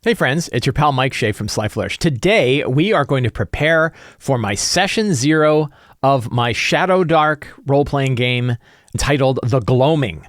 Hey friends, it's your pal Mike Shea from Sly Flourish. Today, we are going to prepare for my session 0 of my Shadowdark role-playing game entitled The Gloaming.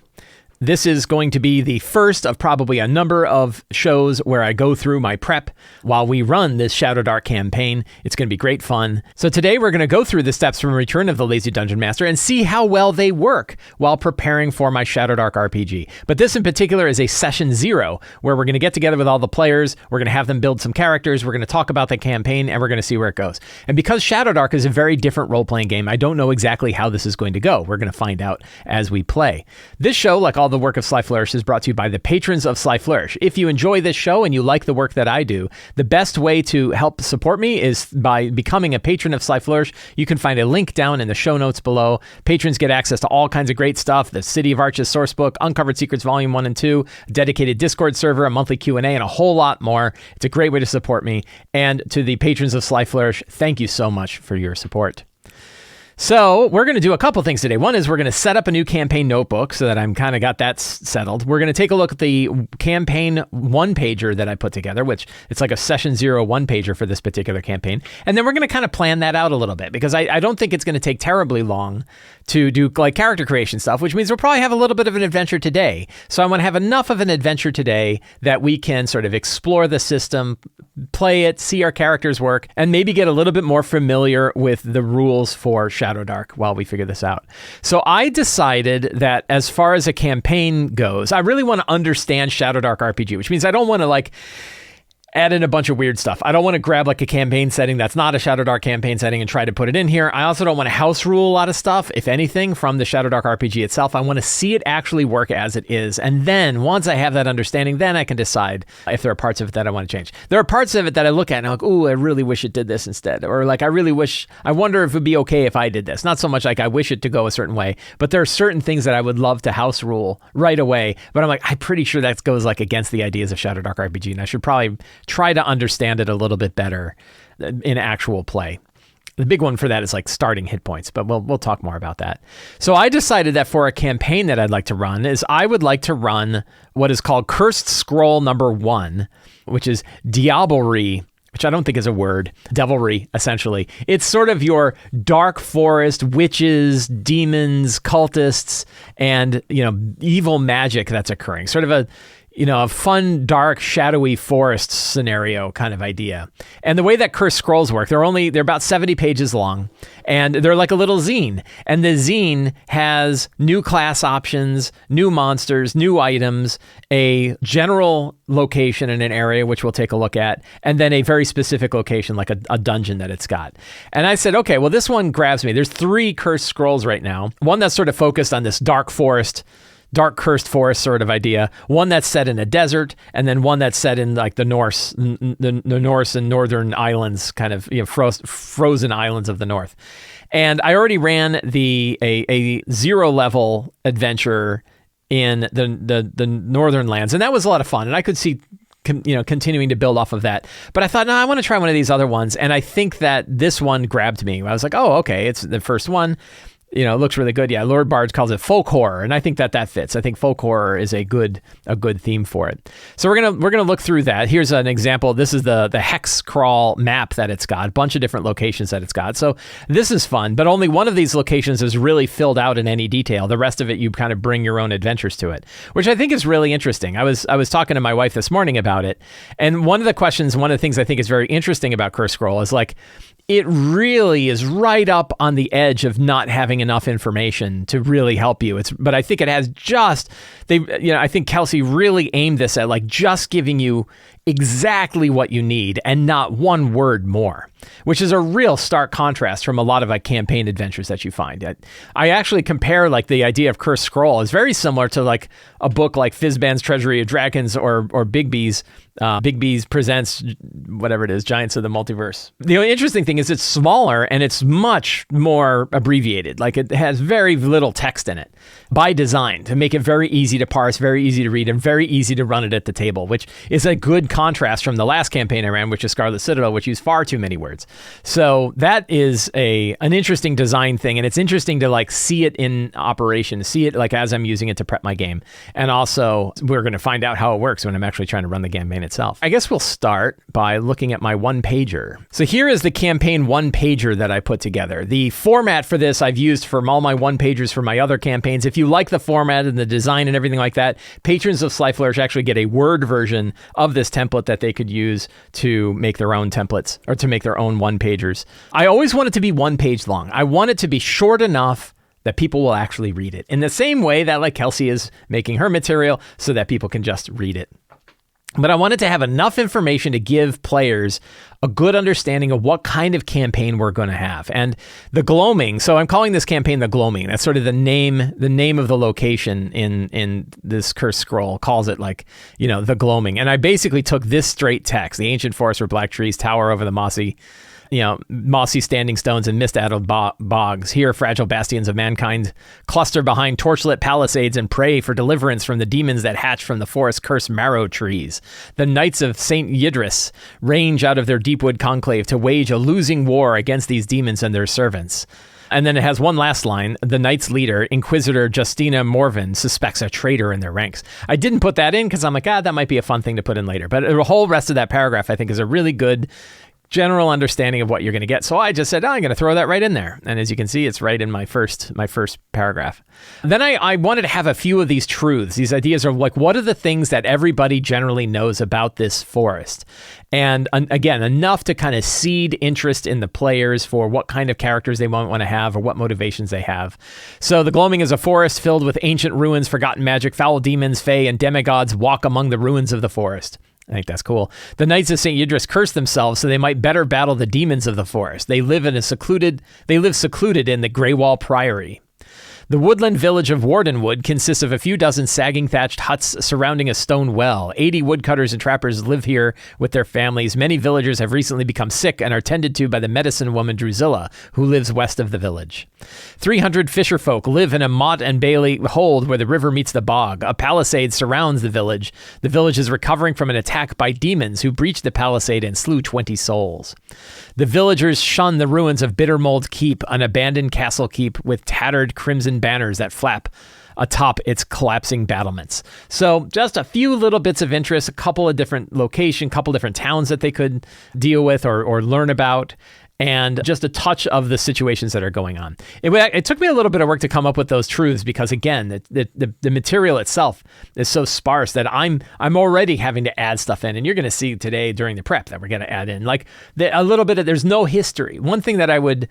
This is going to be the first of probably a number of shows where I go through my prep while we run this Shadowdark campaign. It's going to be great fun. So today we're going to go through the steps from Return of the Lazy Dungeon Master and see how well they work while preparing for my Shadowdark RPG. But this in particular is a session 0 where we're going to get together with all the players. We're going to have them build some characters. We're going to talk about the campaign and we're going to see where it goes. And because Shadowdark is a very different role-playing game, I don't know exactly how this is going to go. We're going to find out as we play. This show, like all the work of Sly Flourish, is brought to you by the patrons of Sly Flourish. If you enjoy this show and you like the work that I do, the best way to help support me is by becoming a patron of Sly Flourish. You can find a link down in the show notes below. Patrons get access to all kinds of great stuff: the City of Arches sourcebook, Uncovered Secrets Volume 1 and 2, a dedicated Discord server, a monthly Q&A, and a whole lot more. It's a great way to support me. And to the patrons of Sly Flourish, thank you so much for your support. So we're going to do a couple things today. One is we're going to set up a new campaign notebook so that I'm kind of got that settled. We're going to take a look at the campaign one-pager that I put together, which it's like a session 0 one-pager for this particular campaign. And then we're going to kind of plan that out a little bit because I don't think it's going to take terribly long to do like character creation stuff, which means we'll probably have a little bit of an adventure today. So I want to have enough of an adventure today that we can sort of explore the system, play it, see our characters work, and maybe get a little bit more familiar with the rules for Shadowdark while we figure this out. So I decided that as far as a campaign goes, I really want to understand Shadowdark RPG, which means I don't want to like add in a bunch of weird stuff. I don't want to grab like a campaign setting that's not a Shadowdark campaign setting and try to put it in here. I also don't want to house rule a lot of stuff, if anything, from the Shadowdark RPG itself. I want to see it actually work as it is. And then once I have that understanding, then I can decide if there are parts of it that I want to change. There are parts of it that I look at and I'm like, ooh, I really wish it did this instead. Or like, I wonder if it'd be okay if I did this. Not so much like I wish it to go a certain way, but there are certain things that I would love to house rule right away. But I'm like, I'm pretty sure that goes like against the ideas of Shadowdark RPG. And I should probably try to understand it a little bit better in actual play. The big one for that is like starting hit points, but we'll talk more about that. So I decided that for a campaign that I'd like to run is I would like to run what is called Cursed Scroll number 1, which is Diablerie, which I don't think is a word, devilry, essentially. It's sort of your dark forest, witches, demons, cultists, and, evil magic that's occurring. Sort of a fun, dark, shadowy forest scenario kind of idea. And the way that Cursed Scrolls work, they're about 70 pages long, and they're like a little zine. And the zine has new class options, new monsters, new items, a general location in an area, which we'll take a look at, and then a very specific location, like a dungeon that it's got. And I said, okay, well, this one grabs me. There's 3 Cursed Scrolls right now. One that's sort of focused on this dark cursed forest sort of idea, one that's set in a desert, and then one that's set in like the Norse and northern islands, kind of frozen islands of the north. And I already ran a 0 level adventure in the northern lands, and that was a lot of fun, and I could see continuing to build off of that. But I thought, no, I want to try one of these other ones, and I think that this one grabbed me. I was like, oh, okay, it's the first one. It looks really good. Yeah, Lord Bard calls it folk horror, and I think that fits. I think folk horror is a good theme for it. So we're gonna look through that. Here's an example. This is the hex crawl map that it's got, a bunch of different locations that it's got. So this is fun, but only one of these locations is really filled out in any detail. The rest of it, you kind of bring your own adventures to it, which I think is really interesting. I was talking to my wife this morning about it, and one of the things I think is very interesting about Cursed Scroll is like, it really is right up on the edge of not having enough information to really help you. But I think it has I think Kelsey really aimed this at like just giving you exactly what you need and not one word more, which is a real stark contrast from a lot of like campaign adventures that you find. I actually compare like the idea of Cursed Scroll is very similar to like a book like Fizban's Treasury of Dragons or Big B's presents whatever it is, Giants of the Multiverse. The interesting thing is it's smaller and it's much more abbreviated. Like it has very little text in it by design to make it very easy to parse, very easy to read, and very easy to run it at the table, which is a good contrast from the last campaign I ran, which is Scarlet Citadel, which used far too many words. So that is an interesting design thing, and it's interesting to like see it in operation, see it like as I'm using it to prep my game. And also, we're going to find out how it works when I'm actually trying to run the campaign itself. I guess we'll start by looking at my one-pager. So here is the campaign one-pager that I put together. The format for this I've used for all my one-pagers for my other campaigns. If you like the format and the design and everything like that, patrons of Sly Flourish actually get a Word version of this template that they could use to make their own templates or to make their own one-pagers. I always want it to be one page long. I want it to be short enough that people will actually read it in the same way that like Kelsey is making her material so that people can just read it. But I wanted to have enough information to give players a good understanding of what kind of campaign we're going to have. And the Gloaming, so I'm calling this campaign the Gloaming. That's sort of the name of the location in this Cursed Scroll calls it like, the Gloaming. And I basically took this straight text, the ancient forest where black trees tower over the mossy standing stones and mist-addled bogs. Here, fragile bastions of mankind cluster behind torchlit palisades and pray for deliverance from the demons that hatch from the forest-cursed marrow trees. The knights of St. Yidris range out of their deepwood conclave to wage a losing war against these demons and their servants. And then it has one last line. The Knights' leader, Inquisitor Justina Morven, suspects a traitor in their ranks. I didn't put that in because I'm like, that might be a fun thing to put in later. But the whole rest of that paragraph, I think, is a really good general understanding of what you're going to get. So I just said, I'm going to throw that right in there. And as you can see, it's right in my first paragraph. Then I wanted to have a few of these truths. These ideas are like, what are the things that everybody generally knows about this forest? And again, enough to kind of seed interest in the players for what kind of characters they might want to have or what motivations they have. So the Gloaming is a forest filled with ancient ruins, forgotten magic, foul demons, fae, and demigods walk among the ruins of the forest. I think that's cool. The Knights of St. Yidris curse themselves so they might better battle the demons of the forest. They live secluded in the Greywall Priory. The woodland village of Wardenwood consists of a few dozen sagging thatched huts surrounding a stone well. 80 woodcutters and trappers live here with their families. Many villagers have recently become sick and are tended to by the medicine woman Drusilla, who lives west of the village. 300 fisherfolk live in a motte and bailey hold where the river meets the bog. A palisade surrounds the village. The village is recovering from an attack by demons who breached the palisade and slew 20 souls. The villagers shun the ruins of Bittermold Keep, an abandoned castle keep with tattered crimson banners that flap atop its collapsing battlements. So just a few little bits of interest, a couple of different locations, couple different towns that they could deal with or learn about, and just a touch of the situations that are going on. It took me a little bit of work to come up with those truths because, again, the material itself is so sparse that I'm already having to add stuff in. And you're going to see today during the prep that we're going to add in like a little bit of, there's no history. One thing that I would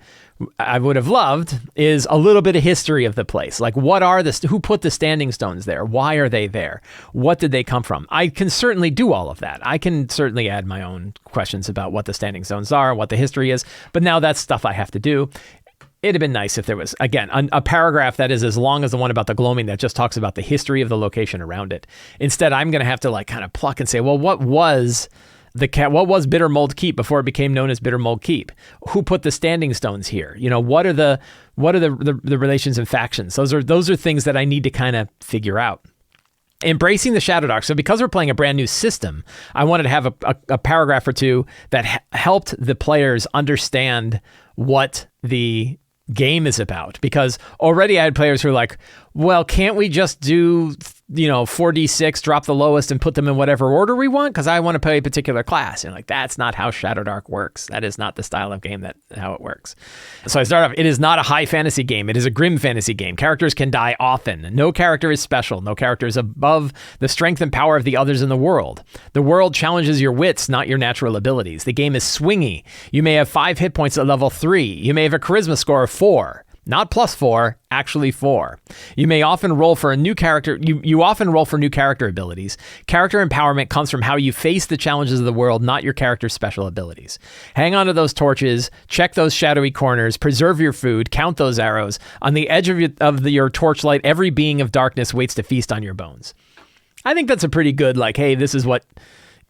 have loved is a little bit of history of the place. Like who put the standing stones there? Why are they there? What did they come from? I can certainly do all of that. I can certainly add my own questions about what the standing stones are, what the history is. But now that's stuff I have to do. It'd have been nice if there was, again, a paragraph that is as long as the one about the Gloaming that just talks about the history of the location around it. Instead, I'm going to have to like kind of pluck and say, well, what was Bittermold Keep before it became known as Bittermold Keep? Who put the standing stones here? What are the relations and factions? Those are things that I need to kind of figure out. Embracing the Shadowdark. So because we're playing a brand new system, I wanted to have a paragraph or two that helped the players understand what the game is about. Because already I had players who were like, well, can't we just do 4d6, drop the lowest and put them in whatever order we want? Because I want to play a particular class. And like, that's not how Shadowdark works. That is not the style of game how it works. So I start off, it is not a high fantasy game. It is a grim fantasy game. Characters can die often. No character is special. No character is above the strength and power of the others in the world. The world challenges your wits, not your natural abilities. The game is swingy. You may have 5 hit points at level 3. You may have a charisma score of 4. Not +4, actually 4. You may often roll for a new character. You often roll for new character abilities. Character empowerment comes from how you face the challenges of the world, not your character's special abilities. Hang on to those torches, check those shadowy corners, preserve your food, count those arrows. On the edge of your torchlight, every being of darkness waits to feast on your bones. I think that's a pretty good, like, hey, this is what...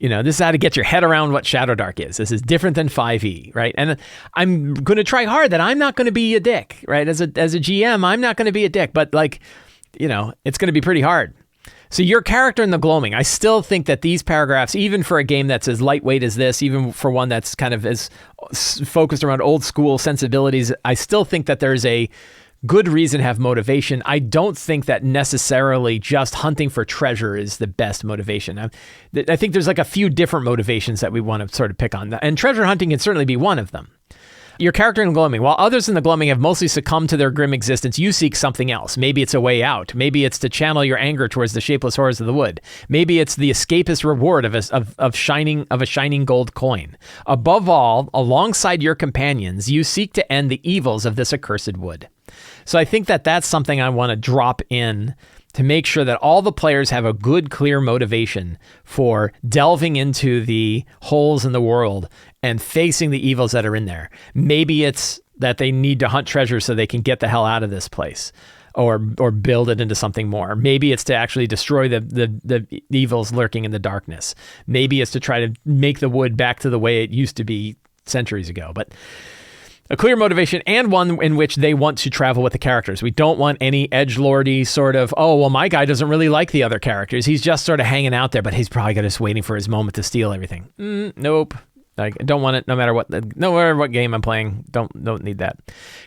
this is how to get your head around what Shadowdark is. This is different than 5e, right? And I'm going to try hard that I'm not going to be a dick, right? As a GM, I'm not going to be a dick, but it's going to be pretty hard. So your character in the Gloaming, I still think that these paragraphs, even for a game that's as lightweight as this, even for one that's kind of as focused around old school sensibilities, I still think that there's a good reason to have motivation. I don't think that necessarily just hunting for treasure is the best motivation. I think there's like a few different motivations that we want to sort of pick on. And treasure hunting can certainly be one of them. Your character in Gloaming, while others in the Gloaming have mostly succumbed to their grim existence, you seek something else. Maybe it's a way out. Maybe it's to channel your anger towards the shapeless horrors of the wood. Maybe it's the escapist reward of a shining gold coin. Above all, alongside your companions, you seek to end the evils of this accursed wood. So I think that that's something I want to drop in to make sure that all the players have a good, clear motivation for delving into the holes in the world and facing the evils that are in there. Maybe it's that they need to hunt treasure so they can get the hell out of this place or build it into something more. Maybe it's to actually destroy the evils lurking in the darkness. Maybe it's to try to make the wood back to the way it used to be centuries ago. But a clear motivation, and one in which they want to travel with the characters. We don't want any edgelordy sort of, oh, well, my guy doesn't really like the other characters. He's just sort of hanging out there, but he's probably just waiting for his moment to steal everything. Nope. I don't want it no matter what game I'm playing. Don't need that.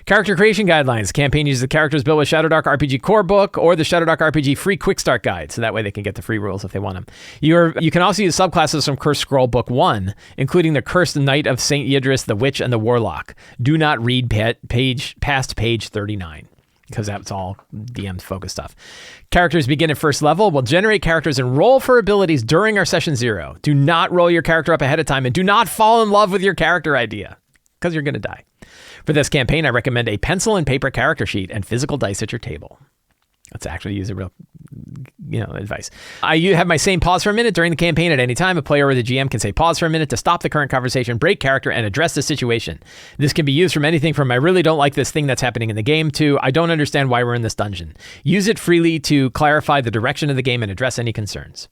Character creation guidelines. Campaign uses the characters built with Shadowdark RPG Core Book or the Shadowdark RPG Free Quick Start Guide, so that way they can get the free rules if they want them. You can also use subclasses from Cursed Scroll Book 1, including the Cursed Knight of St. Yidris, the Witch, and the Warlock. Do not read past page 39. Because that's all DM's focus stuff. Characters begin at first level. We'll generate characters and roll for abilities during our session 0. Do not roll your character up ahead of time, and do not fall in love with your character idea, because you're going to die. For this campaign, I recommend a pencil and paper character sheet and physical dice at your table. Let's actually use a real, advice. I have my same pause for a minute during the campaign at any time. A player or the GM can say pause for a minute to stop the current conversation, break character, and address the situation. This can be used from anything from I really don't like this thing that's happening in the game to I don't understand why we're in this dungeon. Use it freely to clarify the direction of the game and address any concerns.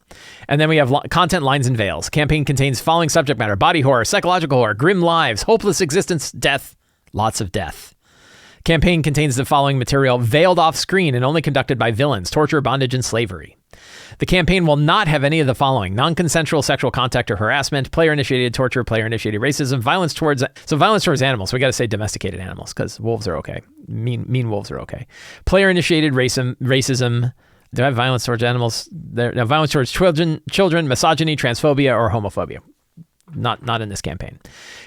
And then we have content lines and veils. Campaign contains following subject matter: body horror, psychological horror, grim lives, hopeless existence, death, lots of death. Campaign contains the following material veiled off screen and only conducted by villains: torture, bondage, and slavery. The campaign will not have any of the following: non-consensual sexual contact or harassment, player-initiated torture, player-initiated racism, violence towards animals. We got to say domesticated animals because wolves are okay. Mean wolves are okay. Player-initiated racism. Do I have violence towards animals? No, violence towards children, misogyny, transphobia, or homophobia. Not in this campaign.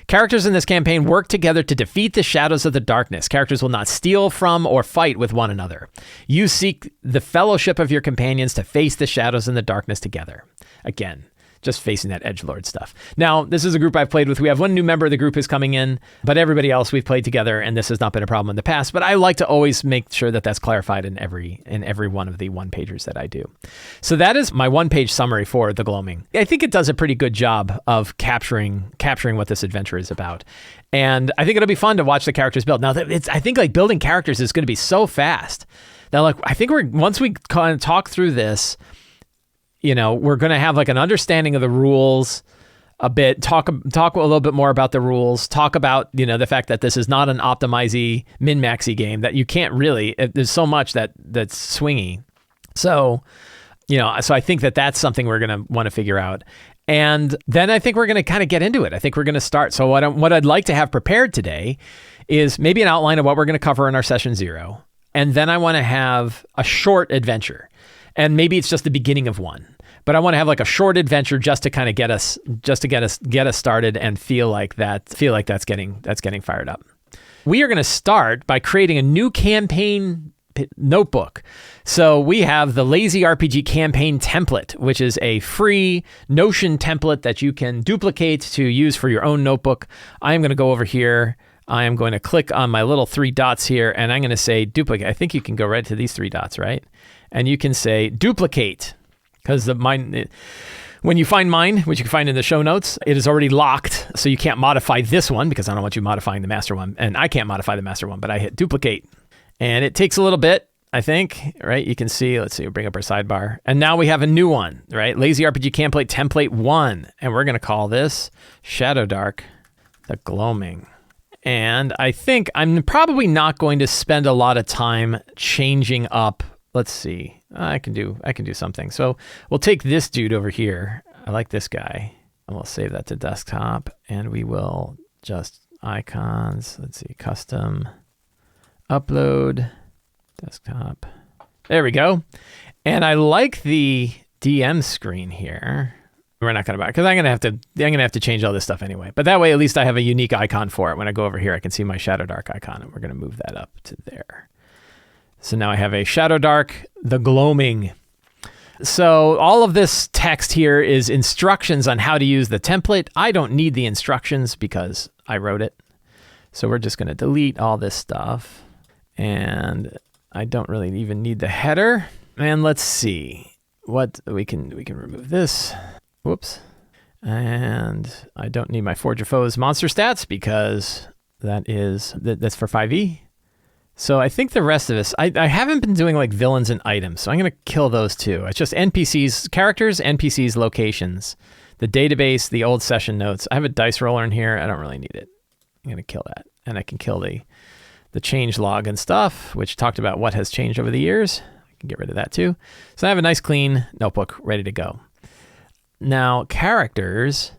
Characters in this campaign work together to defeat the shadows of the darkness. Characters will not steal from or fight with one another. You seek the fellowship of your companions to face the shadows and the darkness together. Again, just facing that edgelord stuff. Now, this is a group I've played with. We have one new member of the group who's coming in, but everybody else we've played together, and this has not been a problem in the past. But I like to always make sure that that's clarified in every one of the one-pagers that I do. So that is my one-page summary for the Gloaming. I think it does a pretty good job of capturing what this adventure is about. And I think it'll be fun to watch the characters build. Now, I think like building characters is going to be so fast. Now, like I think once we kind of talk through this, we're going to have like an understanding of the rules a bit, talk a little bit more about the rules, talk about, the fact that this is not an optimize-y, min-maxy game, that you can't really, there's so much that's swingy. So, so I think that that's something we're going to want to figure out. And then I think we're going to kind of get into it. I think we're going to start. So what I'd like to have prepared today is maybe an outline of what we're going to cover in our session 0. And then I want to have a short adventure. And maybe it's just the beginning of one, but I want to have like a short adventure just to kind of get us started and feel like that's getting fired up. We are going to start by creating a new campaign notebook. So we have the Lazy RPG Campaign Template, which is a free Notion template that you can duplicate to use for your own notebook. I am going to go over here. I am going to click on my little 3 dots here, and I'm going to say duplicate. I think you can go right to these 3 dots, right? And you can say duplicate, because when you find mine, which you can find in the show notes, it is already locked, so you can't modify this one because I don't want you modifying the master one, and I can't modify the master one, but I hit duplicate. And it takes a little bit, I think, right? You can see, let's see, we'll bring up our sidebar. And now we have a new one, right? Lazy RPG Campaign Template 1, and we're going to call this Shadowdark, the Gloaming. And I think I'm probably not going to spend a lot of time changing up let's see. I can do something. So we'll take this dude over here. I like this guy. And we'll save that to desktop. And we will just icons. Let's see. Custom. Upload. Desktop. There we go. And I like the DM screen here. We're not going to buy it because I'm going to have to change all this stuff anyway. But that way, at least I have a unique icon for it. When I go over here, I can see my Shadowdark icon, and we're going to move that up to there. So now I have a Shadowdark, the Gloaming. So all of this text here is instructions on how to use the template. I don't need the instructions because I wrote it. So we're just going to delete all this stuff. And I don't really even need the header. And let's see what we can remove this. Whoops. And I don't need my Forge of Foes monster stats because that's for 5e. So I think the rest of this, I haven't been doing like villains and items, so I'm going to kill those too. It's just NPCs, characters, NPCs, locations, the database, the old session notes. I have a dice roller in here. I don't really need it. I'm going to kill that. And I can kill the change log and stuff, which talked about what has changed over the years. I can get rid of that too. So I have a nice clean notebook ready to go. Now, characters,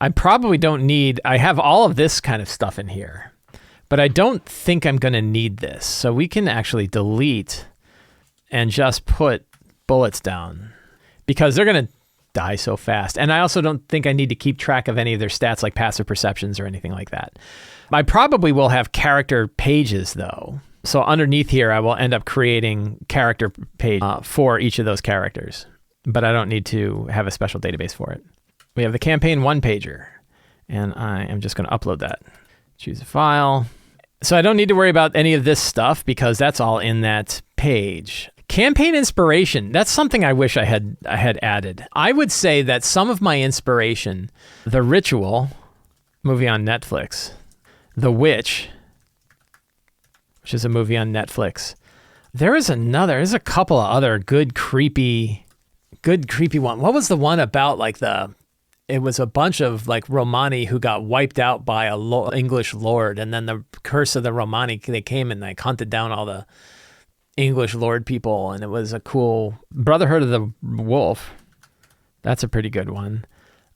I probably don't need, I have all of this kind of stuff in here, but I don't think I'm going to need this. So we can actually delete and just put bullets down because they're going to die so fast. And I also don't think I need to keep track of any of their stats like passive perceptions or anything like that. I probably will have character pages though. So underneath here, I will end up creating character page for each of those characters. But I don't need to have a special database for it. We have the campaign one pager, and I am just going to upload that. Choose a file. So I don't need to worry about any of this stuff because that's all in that page. Campaign inspiration, that's something I wish I had added. I would say that some of my inspiration, The Ritual, movie on Netflix, The Witch, which is a movie on Netflix. There's a couple of other good creepy one. What was the one about like it was a bunch of like Romani who got wiped out by a English lord, and then the curse of the Romani, they came and like hunted down all the English lord people, and it was a cool Brotherhood of the Wolf. That's a pretty good one.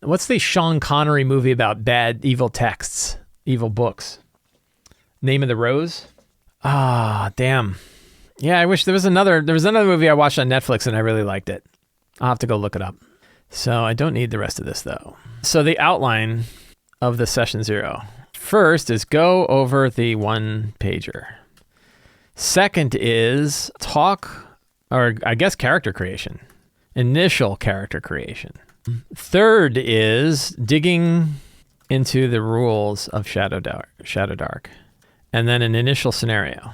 What's the Sean Connery movie about bad evil texts, evil books? Name of the Rose? Ah, damn. Yeah, I wish there was another movie I watched on Netflix and I really liked it. I'll have to go look it up. So I don't need the rest of this though. So the outline of the session 0. First is go over the one pager. Second is character creation. Initial character creation. Third is digging into the rules of Shadowdark. And then an initial scenario.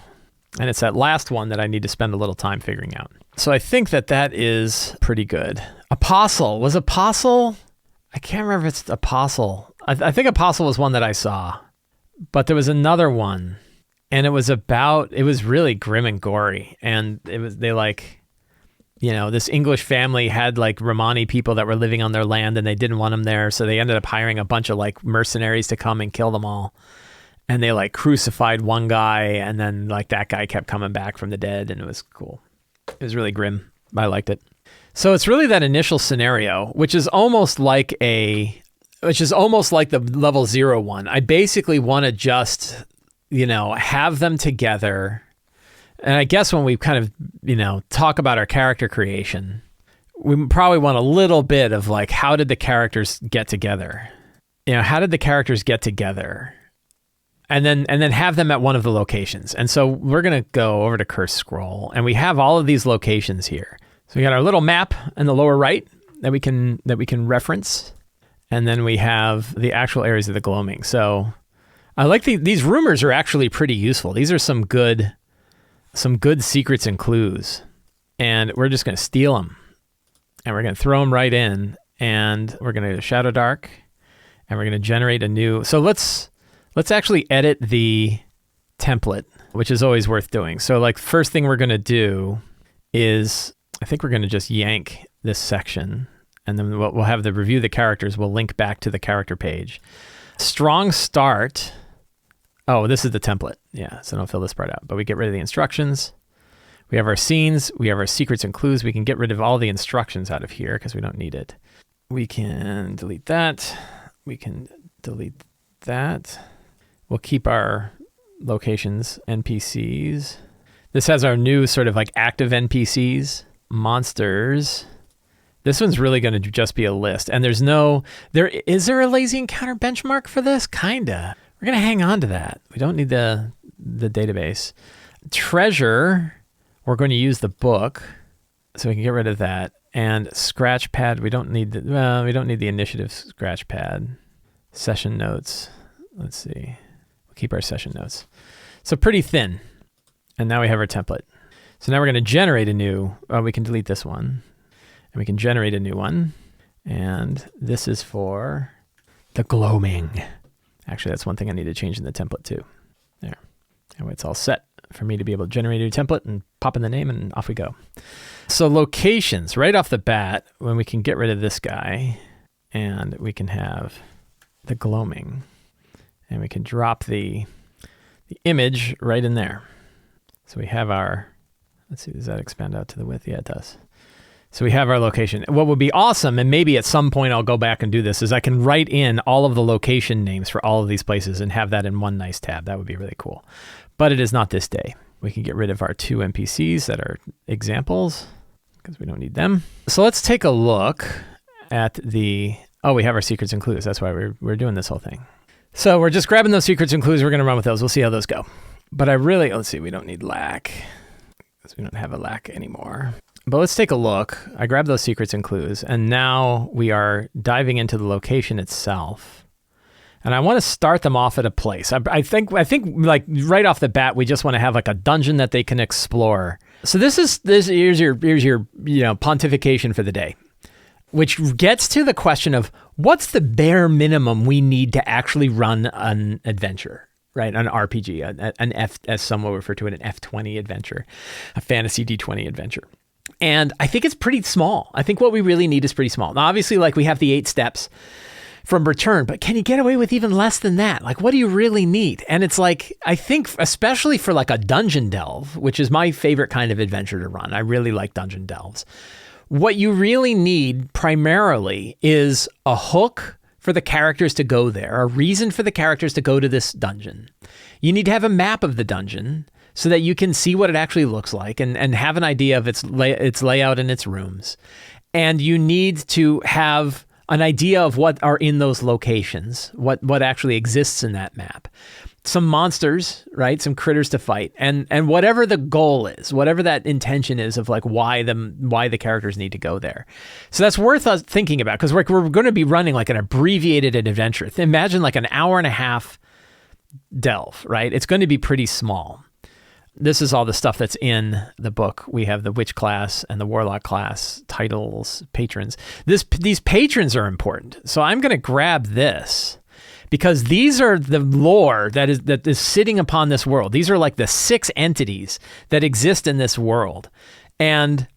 And it's that last one that I need to spend a little time figuring out. So I think that is pretty good. Apostle. Was Apostle? I can't remember if it's Apostle. I think Apostle was one that I saw. But there was another one. And it was really grim and gory. And this English family had like Romani people that were living on their land and they didn't want them there. So they ended up hiring a bunch of like mercenaries to come and kill them all. And they like crucified one guy, and then like that guy kept coming back from the dead, and it was cool. It was really grim. I liked it. So it's really that initial scenario, which is almost like the level 0 one. I basically want to just, have them together. And I guess when we kind of, talk about our character creation, we probably want a little bit of like, how did the characters get together? How did the characters get together? And then have them at one of the locations. And so we're going to go over to Curse Scroll, and we have all of these locations here. So we got our little map in the lower right that we can reference. And then we have the actual areas of the gloaming. So I like these rumors are actually pretty useful. These are some good secrets and clues. And we're just going to steal them. And we're going to throw them right in. And we're going to go to Shadowdark. And we're going to generate a new... So let's actually edit the template, which is always worth doing. So like first thing we're going to do is, I think we're going to just yank this section, and then we'll have the review the characters. We'll link back to the character page. Strong start. Oh, this is the template. Yeah, so don't fill this part out, but we get rid of the instructions. We have our scenes. We have our secrets and clues. We can get rid of all the instructions out of here because we don't need it. We can delete that. We can delete that. We'll keep our locations, NPCs. This has our new sort of like active NPCs. Monsters. This one's really going to just be a list. And is there a lazy encounter benchmark for this? Kinda. We're going to hang on to that. We don't need the database. Treasure, we're going to use the book, so we can get rid of that. And scratch pad, we don't need the initiative scratch pad. Session notes, let's see. We'll keep our session notes. So pretty thin. And now we have our template. So now we're going to generate a new, we can delete this one. And we can generate a new one. And this is for the Gloaming. Actually, that's one thing I need to change in the template too. There. That way it's all set for me to be able to generate a new template and pop in the name and off we go. So locations, right off the bat, when we can get rid of this guy and we can have the Gloaming and we can drop the image right in there. So we have our, let's see, does that expand out to the width? Yeah, it does. So we have our location. What would be awesome, and maybe at some point I'll go back and do this, is I can write in all of the location names for all of these places and have that in one nice tab. That would be really cool. But it is not this day. We can get rid of our 2 NPCs that are examples because we don't need them. So let's take a look at we have our secrets and clues. That's why we're doing this whole thing. So we're just grabbing those secrets and clues. We're going to run with those. We'll see how those go. But let's see, we don't need lack because we don't have a lack anymore. But let's take a look. I grabbed those secrets and clues, and now we are diving into the location itself. And I want to start them off at a place. I think like right off the bat, we just want to have like a dungeon that they can explore. So here's your pontification for the day, which gets to the question of what's the bare minimum we need to actually run an adventure, right? An RPG, as some will refer to it, an F20 adventure, a fantasy D20 adventure. And I think it's pretty small. I think what we really need is pretty small. Now, obviously, like we have the 8 steps from return, but can you get away with even less than that? Like, what do you really need? And it's like, I think, especially for like a dungeon delve, which is my favorite kind of adventure to run. I really like dungeon delves. What you really need primarily is a hook for the characters to go there, a reason for the characters to go to this dungeon. You need to have a map of the dungeon so that you can see what it actually looks like and have an idea of its layout and its rooms. And you need to have an idea of what are in those locations, what actually exists in that map. Some monsters, right? Some critters to fight. And whatever the goal is, whatever that intention is of like why the characters need to go there. So that's worth us thinking about because we're going to be running like an abbreviated adventure. Imagine like an hour and a half delve, right? It's going to be pretty small. This is all the stuff that's in the book. We have the witch class and the warlock class, titles, patrons. These patrons are important. So I'm going to grab this because these are the lore that is sitting upon this world. These are like the 6 entities that exist in this world. And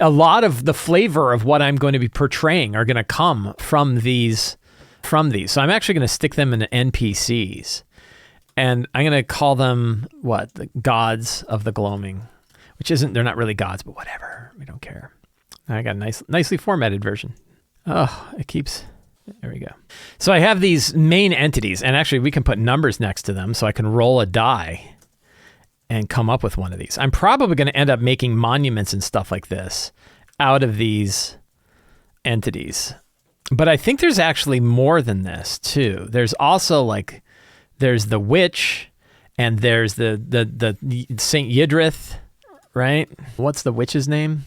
a lot of the flavor of what I'm going to be portraying are going to come from these. So I'm actually going to stick them in NPCs. And I'm going to call them, the gods of the Gloaming, they're not really gods, but whatever. We don't care. I got a nicely formatted version. Oh, there we go. So I have these main entities, and actually we can put numbers next to them so I can roll a die and come up with one of these. I'm probably going to end up making monuments and stuff like this out of these entities. But I think there's actually more than this too. There's also there's the witch, and there's the Saint Yidrith, right? What's the witch's name?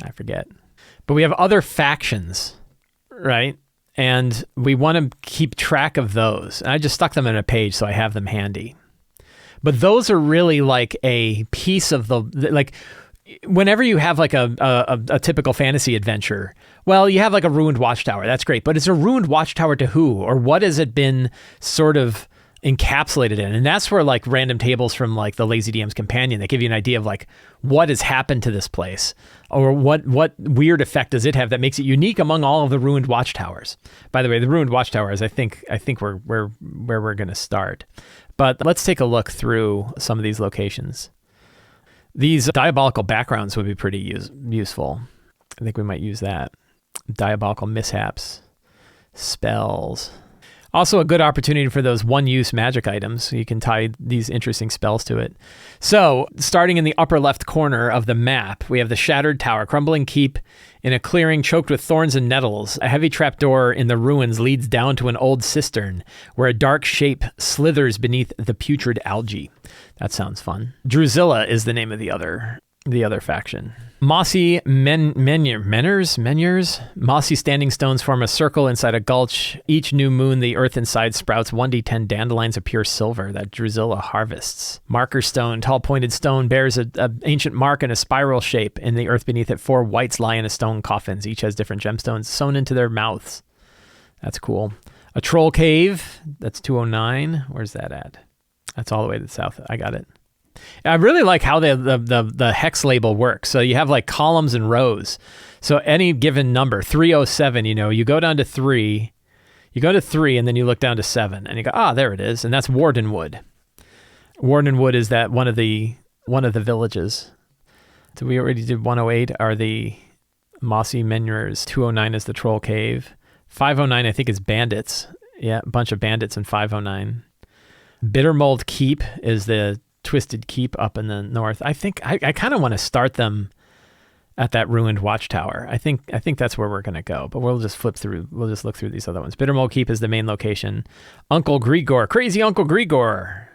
I forget. But we have other factions, right? And we want to keep track of those. And I just stuck them in a page so I have them handy. But those are really like a piece of whenever you have like a typical fantasy adventure, well, you have like a ruined watchtower. That's great. But it's a ruined watchtower to who? Or what has it been sort of encapsulated in? And that's where like random tables from like the Lazy DM's Companion, they give you an idea of like what has happened to this place, or what weird effect does it have that makes it unique among all of the ruined watchtowers. By the way, the ruined watchtowers, I think where we're going to start. But let's take a look through some of these locations. These diabolical backgrounds would be pretty useful. I think we might use that. Diabolical mishaps, spells. Also a good opportunity for those one-use magic items. So you can tie these interesting spells to it. So starting in the upper left corner of the map, we have the shattered tower, crumbling keep in a clearing choked with thorns and nettles. A heavy trapdoor in the ruins leads down to an old cistern where a dark shape slithers beneath the putrid algae. That sounds fun. Drusilla is the name of the other faction. Mossy menhirs? Mossy standing stones form a circle inside a gulch. Each new moon, the earth inside sprouts 1d10 dandelions of pure silver that Drusilla harvests. Marker stone, tall pointed stone, bears an ancient mark in a spiral shape. In the earth beneath it, 4 whites lie in a stone coffins. Each has different gemstones sewn into their mouths. That's cool. A troll cave, that's 209. Where's that at? That's all the way to the south. I got it. I really like how the hex label works. So you have like columns and rows. So any given number, 307, you go down to 3, you go to 3, and then you look down to 7, and you go, there it is. And that's Wardenwood. Wardenwood is that one of the villages. So we already did 108 are the Mossy Menhirs. 209 is the Troll Cave. 509, I think, is bandits. Yeah, a bunch of bandits in 509. Bittermold Keep is the Twisted Keep up in the north. I think I kind of want to start them at that ruined watchtower. I think that's where we're going to go, but we'll just flip through. We'll just look through these other ones. Bittermold Keep is the main location. Uncle Grigor, crazy Uncle Grigor,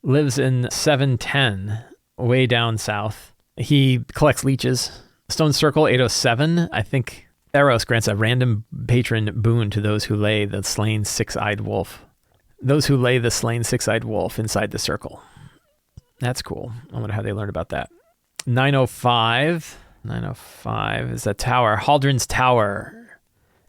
lives in 710, way down south. He collects leeches. Stone Circle 807. I think Eros grants a random patron boon to those who lay the slain six-eyed wolf. Those who lay the slain six-eyed wolf inside the circle. That's cool. I wonder how they learned about that. 905. 905 is a tower. Haldren's Tower.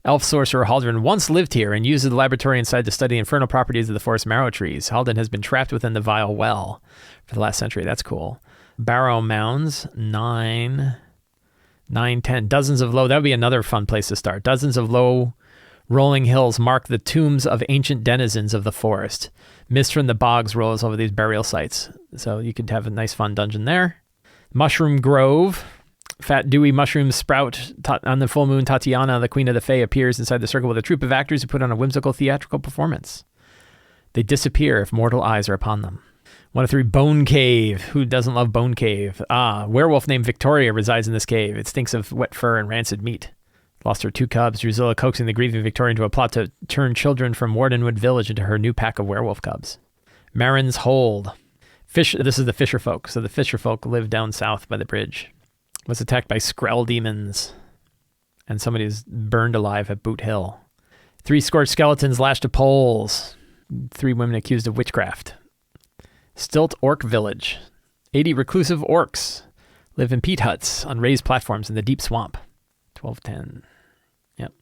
Elf sorcerer Haldren once lived here and used the laboratory inside to study infernal properties of the forest marrow trees. Haldren has been trapped within the vile well for the last century. That's cool. Barrow Mounds. 9, 10. Dozens of low. That would be another fun place to start. Dozens of low rolling hills mark the tombs of ancient denizens of the forest. Mist from the bogs rolls over these burial sites. So you could have a nice fun dungeon there. Mushroom Grove. Fat dewy mushrooms sprout. On the full moon, Tatiana, the queen of the Fae, appears inside the circle with a troupe of actors who put on a whimsical theatrical performance. They disappear if mortal eyes are upon them. 103 Bone Cave. Who doesn't love Bone Cave? Werewolf named Victoria resides in this cave. It stinks of wet fur and rancid meat. Lost her 2 cubs. Drusilla coaxing the grieving Victoria into a plot to turn children from Wardenwood Village into her new pack of werewolf cubs. Marin's Hold. This is the fisher folk. So the fisher folk live down south by the bridge. Was attacked by Skrell demons. And somebody is burned alive at Boot Hill. 3 scorched skeletons lashed to poles. 3 women accused of witchcraft. Stilt Orc Village. 80 reclusive orcs live in peat huts on raised platforms in the deep swamp. 1210. Yep.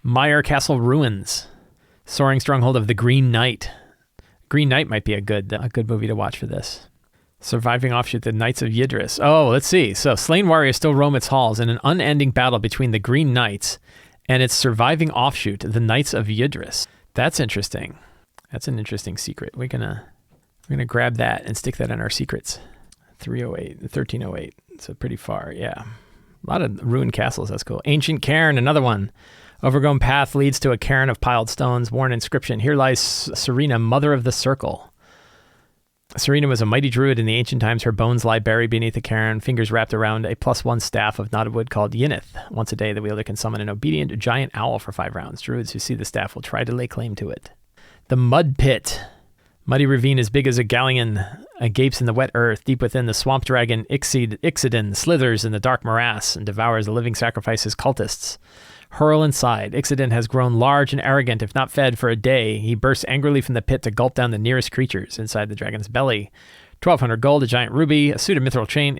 Meyer Castle Ruins. Soaring stronghold of the Green Knight. Green Knight might be a good movie to watch for this. Surviving offshoot, the Knights of Yidris. Oh, let's see. So slain warriors still roam its halls in an unending battle between the Green Knights and its surviving offshoot, the Knights of Yidris. That's interesting. That's an interesting secret. We're gonna grab that and stick that in our secrets. 308, 1308. So pretty far, yeah. A lot of ruined castles, that's cool. Ancient Cairn, another one. Overgrown path leads to a cairn of piled stones, worn inscription. Here lies Serena, mother of the circle. Serena was a mighty druid in the ancient times. Her bones lie buried beneath a cairn, fingers wrapped around a +1 staff of knotted wood called Yinith. Once a day, the wielder can summon an obedient giant owl for 5 rounds. Druids who see the staff will try to lay claim to it. The Mud Pit. Muddy ravine as big as a galleon gapes in the wet earth. Deep within, the swamp dragon Ixaden slithers in the dark morass and devours the living sacrifices cultists hurl inside. Ixaden has grown large and arrogant. If not fed for a day, he bursts angrily from the pit to gulp down the nearest creatures inside the dragon's belly. 1,200 gold, a giant ruby, a suit of mithril chain.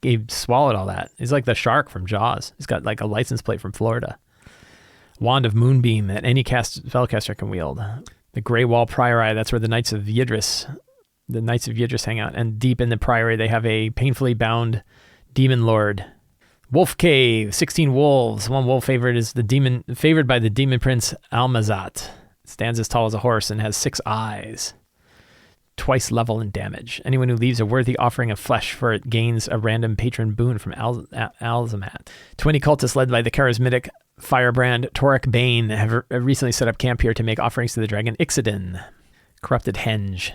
He swallowed all that. He's like the shark from Jaws. He's got like a license plate from Florida. Wand of Moonbeam that any spellcaster can wield. The Grey Wall Priory, that's where the Knights of Yidris hang out. And deep in the Priory, they have a painfully bound demon lord. Wolf Cave, 16 wolves. One wolf favored by the demon prince Almazat. Stands as tall as a horse and has 6 eyes. twice level in damage. Anyone who leaves a worthy offering of flesh for it gains a random patron boon from Alzamat. 20 cultists led by the charismatic firebrand Torek Bane have recently set up camp here to make offerings to the dragon Ixaden. Corrupted Henge.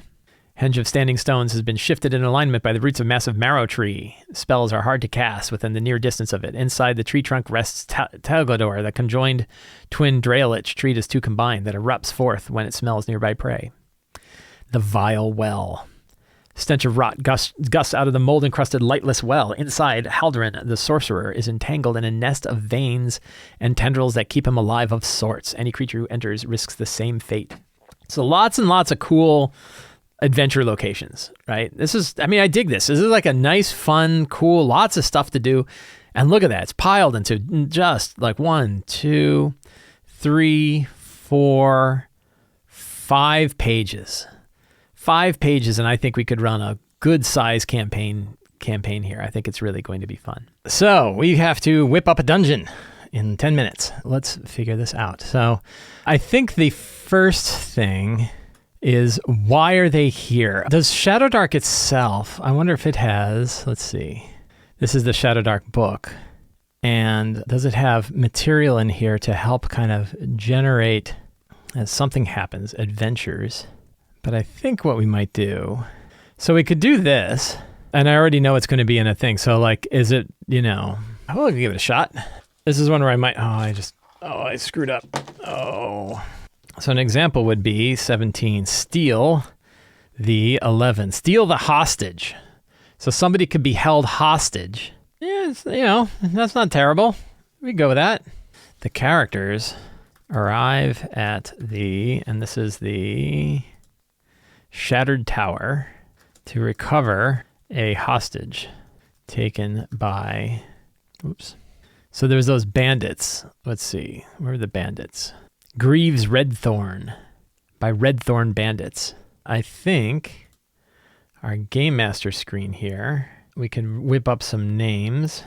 Henge of Standing Stones has been shifted in alignment by the roots of massive marrow tree. Spells are hard to cast within the near distance of it. Inside the tree trunk rests Talgador, the conjoined twin Draelich tree is two combined that erupts forth when it smells nearby prey. The Vile Well. Stench of rot gusts out of the mold-encrusted lightless well. Inside, Haldoran, the sorcerer, is entangled in a nest of veins and tendrils that keep him alive of sorts. Any creature who enters risks the same fate. So lots and lots of cool adventure locations, right? I dig this. This is like a nice, fun, cool, lots of stuff to do. And look at that. It's piled into just like 1, 2, 3, 4, 5 pages. 5 pages, and I think we could run a good size campaign here. I think it's really going to be fun. So we have to whip up a dungeon in 10 minutes. Let's figure this out. So I think the first thing is, why are they here? Does Shadowdark itself, I wonder if it has, let's see. This is the Shadowdark book. And does it have material in here to help kind of generate, as something happens, adventures? But I think what we might do, so we could do this, and I already know it's going to be in a thing. So like, is it, I'll give it a shot. This is one where I might, I screwed up. So an example would be 17, steal the 11, steal the hostage. So somebody could be held hostage. Yeah, that's not terrible. We go with that. The characters arrive at and this is the Shattered Tower, to recover a hostage taken by, So there's those bandits. Let's see, where are the bandits? Greaves Redthorn, by Redthorn Bandits. I think our Game Master screen here, we can whip up some names.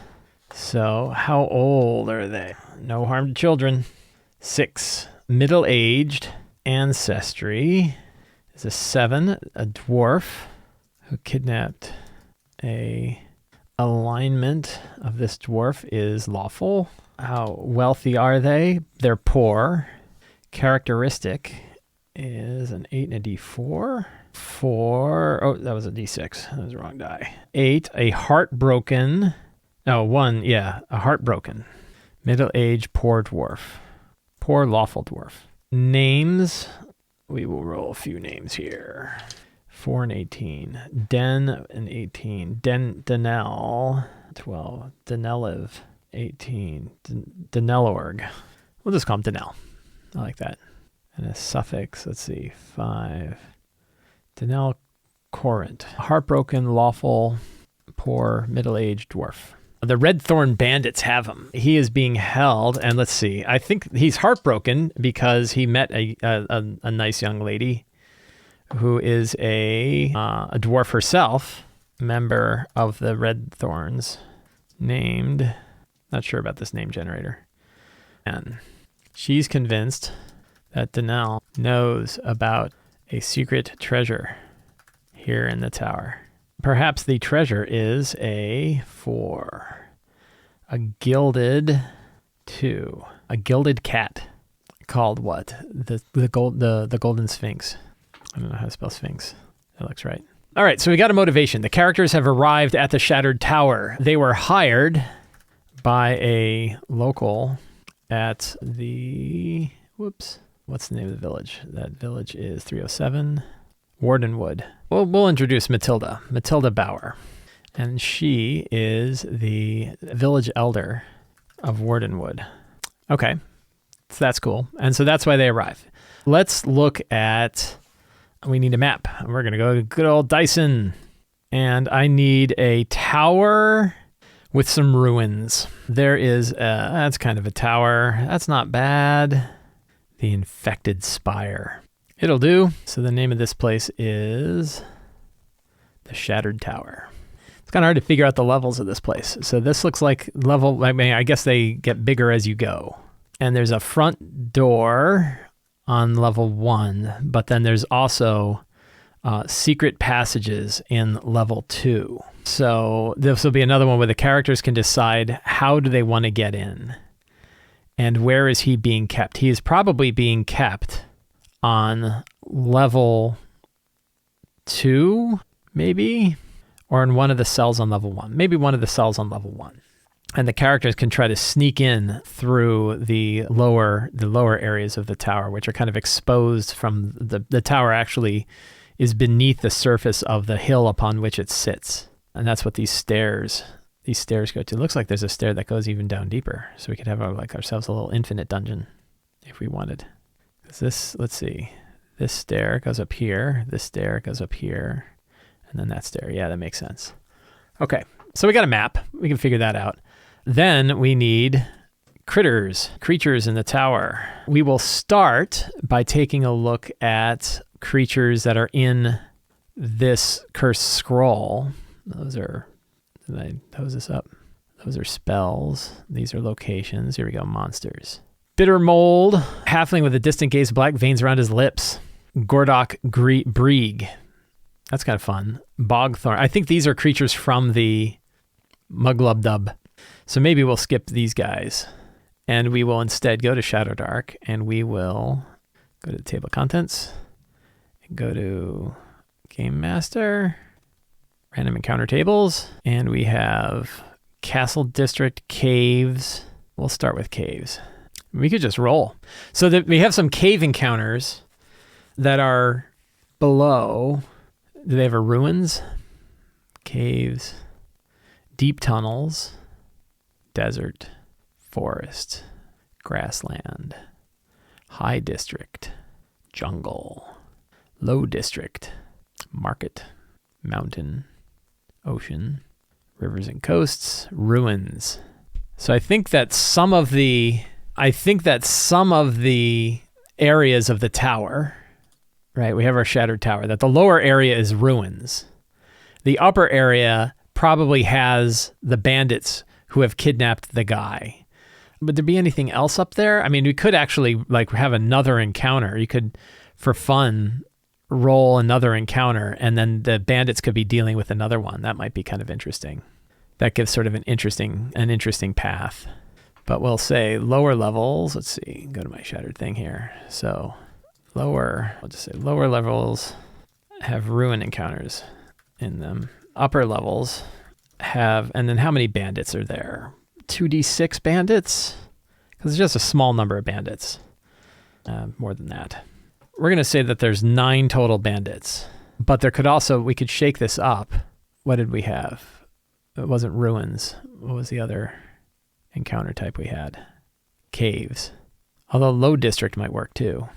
So how old are they? No harm to children. 6, middle-aged, ancestry. Is a 7, a dwarf who kidnapped a alignment of this dwarf is lawful. How wealthy are they? They're poor. Characteristic is an 8 and a D4. 4, that was a D6. That was the wrong die. 8, a heartbroken. Oh, 1, a heartbroken. Middle-aged poor dwarf. Poor lawful dwarf. Names. We will roll a few names here. 4 and 18. Den and 18. Denel, 12. Deneliv, 18. Denelorg. We'll just call him Denel. I like that. And a suffix, let's see, 5. Denel Corinth. Heartbroken, lawful, poor, middle-aged dwarf. The Redthorn Bandits have him. He is being held, and let's see. I think he's heartbroken because he met a nice young lady who is a dwarf herself, member of the Redthorns, named, not sure about this name generator. And she's convinced that Denel knows about a secret treasure here in the tower. Perhaps the treasure is a 4. A gilded 2. A gilded cat called what? The golden sphinx. I don't know how to spell sphinx. That looks right. All right, so we got a motivation. The characters have arrived at the Shattered Tower. They were hired by a local at the, what's the name of the village? That village is 307. Wardenwood. We'll introduce Matilda Bauer. And she is the village elder of Wardenwood. Okay, so that's cool. And so that's why they arrive. Let's look at, we need a map. We're going to go to good old Dyson. And I need a tower with some ruins. There is, that's kind of a tower. That's not bad. The Infected Spire. It'll do. So the name of this place is the Shattered Tower. It's kind of hard to figure out the levels of this place. So this looks like level, I guess they get bigger as you go. And there's a front door on level 1, but then there's also secret passages in level 2. So this will be another one where the characters can decide how do they want to get in and where is he being kept. He is probably being kept on level 2, maybe, or in one of the cells on level 1. Maybe one of the cells on level 1. And the characters can try to sneak in through the lower areas of the tower, which are kind of exposed from the tower actually is beneath the surface of the hill upon which it sits. And that's what these stairs go to. It looks like there's a stair that goes even down deeper. So we could have ourselves a little infinite dungeon if we wanted. Let's see. This stair goes up here. This stair goes up here. And then that stair. Yeah, that makes sense. Okay. So we got a map. We can figure that out. Then we need creatures in the tower. We will start by taking a look at creatures that are in this cursed scroll. Those are, did I hose this up? Those are spells. These are locations. Here we go, monsters. Bitter mold, halfling with a distant gaze, black veins around his lips. Gordok Brieg. That's kind of fun. Bogthorn. I think these are creatures from the Muglubdub. So maybe we'll skip these guys. And we will instead go to Shadowdark, and we will go to the table of contents, and go to Game Master, Random Encounter Tables, and we have Castle District, Caves. We'll start with Caves. We could just roll. So that we have some cave encounters that are below. Do they have a ruins? Caves, deep tunnels, desert, forest, grassland, high district, jungle, low district, market, mountain, ocean, rivers and coasts, ruins. So I think that some of the areas of the tower, right? We have our shattered tower, that the lower area is ruins. The upper area probably has the bandits who have kidnapped the guy. Would there be anything else up there? I mean, we could actually have another encounter. You could, for fun, roll another encounter, and then the bandits could be dealing with another one. That might be kind of interesting. That gives sort of an interesting path. But we'll say lower levels. Let's see. Go to my shattered thing here. So lower levels have ruin encounters in them. Upper levels have, and then how many bandits are there? 2d6 bandits? Because it's just a small number of bandits. More than that. We're going to say that there's 9 total bandits. But there could also, we could shake this up. What did we have? It wasn't ruins. What was the other encounter type we had? Caves. Although low district might work too.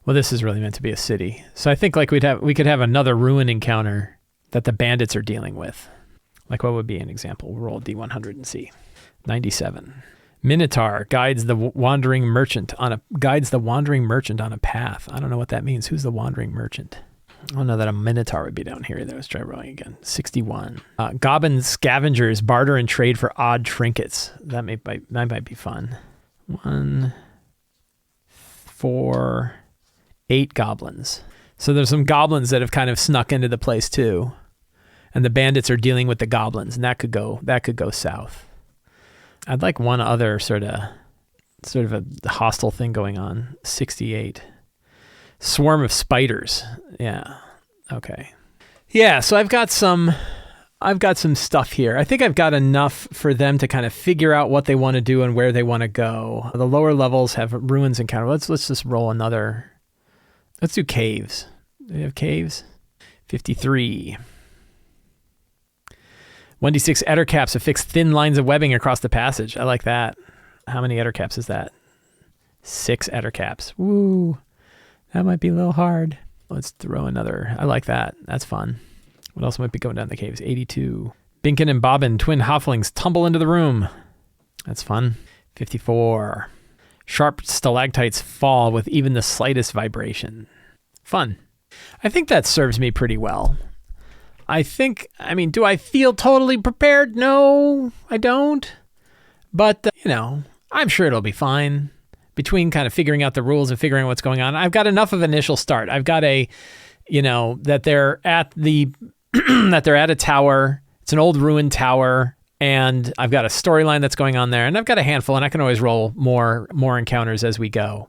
Well, this is really meant to be a city. So I think we could have another ruin encounter that the bandits are dealing with. Like what would be an example? We'll roll D100 and see. 97. Minotaur guides the wandering merchant on a path. I don't know what that means. Who's the wandering merchant? I don't know that a minotaur would be down here. Let's try rolling again. 61. Goblin scavengers barter and trade for odd trinkets. That might be fun. 1, 4, 8 goblins. So there's some goblins that have kind of snuck into the place too. And the bandits are dealing with the goblins, and that could go south. I'd like one other sort of a hostile thing going on. 68. Swarm of spiders. Yeah. Okay. Yeah, so I've got some stuff here. I think I've got enough for them to kind of figure out what they want to do and where they want to go. The lower levels have ruins encounter. Let's just roll another. Let's do caves. Do they have caves? 53. 1d6 ettercaps affix thin lines of webbing across the passage. I like that. How many ettercaps is that? 6 ettercaps. Woo. That might be a little hard. Let's throw another. I like that. That's fun. What else might be going down the caves? 82. Binkin and Bobbin, twin halflings, tumble into the room. That's fun. 54. Sharp stalactites fall with even the slightest vibration. Fun. I think that serves me pretty well. Do I feel totally prepared? No, I don't. But, I'm sure it'll be fine. Between kind of figuring out the rules and figuring out what's going on, I've got enough of an initial start. I've got a that they're at that they're at a tower. It's an old ruined tower. And I've got a storyline that's going on there, and I've got a handful, and I can always roll more encounters as we go.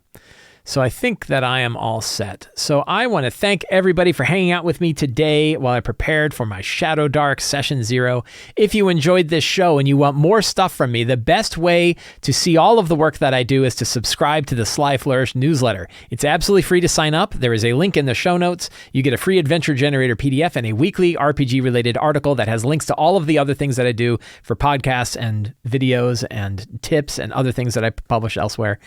So I think that I am all set. So I want to thank everybody for hanging out with me today while I prepared for my Shadowdark Session 0. If you enjoyed this show and you want more stuff from me, the best way to see all of the work that I do is to subscribe to the Sly Flourish newsletter. It's absolutely free to sign up. There is a link in the show notes. You get a free adventure generator PDF and a weekly RPG-related article that has links to all of the other things that I do for podcasts and videos and tips and other things that I publish elsewhere.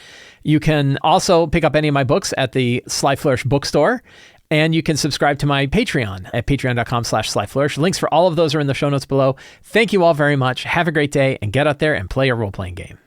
You can also pick up any of my books at the Sly Flourish bookstore, and you can subscribe to my Patreon at patreon.com/SlyFlourish. Links for all of those are in the show notes below. Thank you all very much. Have a great day, and get out there and play a role-playing game.